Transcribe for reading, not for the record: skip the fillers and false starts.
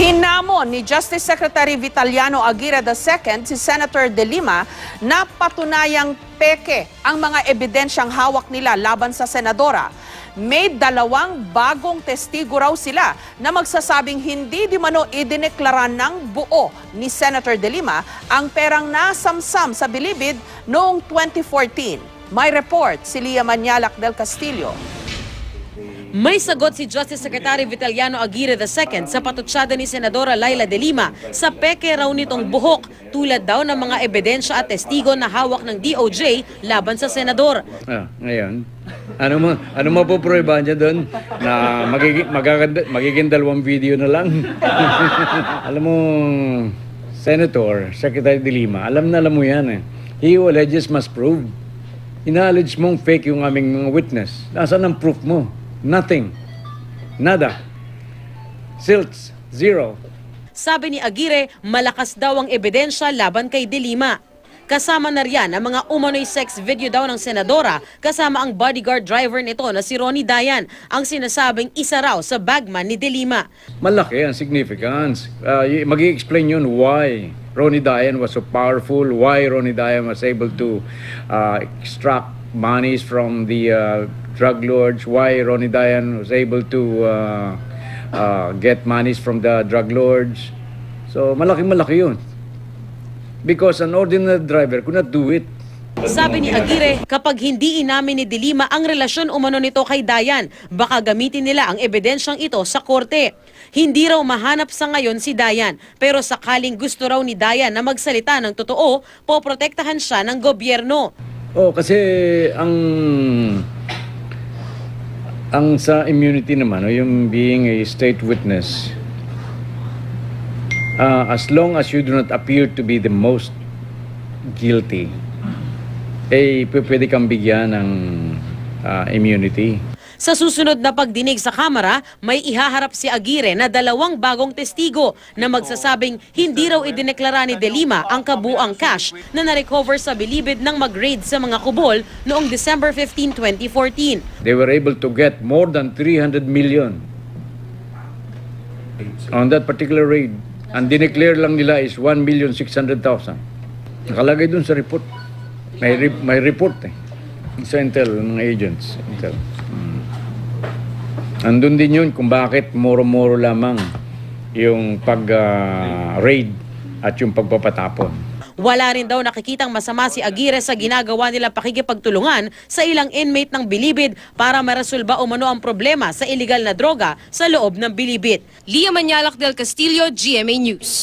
Hinamon ni Justice Secretary Vitaliano Aguirre II si Senator De Lima na patunayang peke ang mga ebidensyang hawak nila laban sa senadora. May 2 bagong testigo raw sila na magsasabing hindi di mano idineklara ng buo ni Senator De Lima ang perang nasamsam sa bilibid noong 2014. May report si Lia Manialac del Castillo. May sagot si Justice Secretary Vitaliano Aguirre II sa patutsada ni Senadora Laila De Lima sa peke raw nitong buhok tulad daw ng mga ebidensya at testigo na hawak ng DOJ laban sa senador. Ngayon, ano mapuprueba niya doon na magiging 2 video na lang? Alam mo, Senator, Secretary De Lima, alam mo yan eh. He who alleges must prove. Ina-allege mong fake yung aming mga witness. Nasaan ang proof mo? Nothing. Nada. Silts. Zero. Sabi ni Aguirre, malakas daw ang ebidensya laban kay De Lima. Kasama na riyan ang mga umano'y sex video daw ng senadora kasama ang bodyguard driver nito na si Ronnie Dayan, ang sinasabing isa raw sa bagman ni De Lima. Malaki ang significance. Mag-i-explain yun why Ronnie Dayan was so powerful, why Ronnie Dayan was able to extract monies from the drug lords, why Ronnie Dayan was able to get monies from the drug lords. So malaki yun. Because an ordinary driver could not do it. Sabi ni Aguirre, kapag hindi inamin ni De Lima ang relasyon umano nito kay Dayan, baka gamitin nila ang ebidensyang ito sa korte. Hindi raw mahanap sa ngayon si Dayan, pero sakaling gusto raw ni Dayan na magsalita ng totoo, poprotektahan siya ng gobyerno. Kasi ang sa immunity naman, yung being a state witness, as long as you do not appear to be the most guilty, pwede kang bigyan ng immunity. Sa susunod na pagdinig sa Kamara, may ihaharap si Aguirre na 2 bagong testigo na magsasabing hindi raw idineklara ni De Lima ang kabuang cash na narecover sa bilibid ng mag-raid sa mga kubol noong December 15, 2014. They were able to get more than 300 million on that particular raid. Ang dineclare lang nila is 1,600,000. Nakalagay dun sa report. May report sa Intel, ng agents. Intel. Andun din yun kung bakit moro-moro lamang yung pag-raid at yung pagpapatapon. Wala rin daw nakikitang masama si Aguirre sa ginagawa nila pakikipagtulungan sa ilang inmate ng bilibid para maresolba umano ang problema sa illegal na droga sa loob ng bilibid. Lia Manialac del Castillo, GMA News.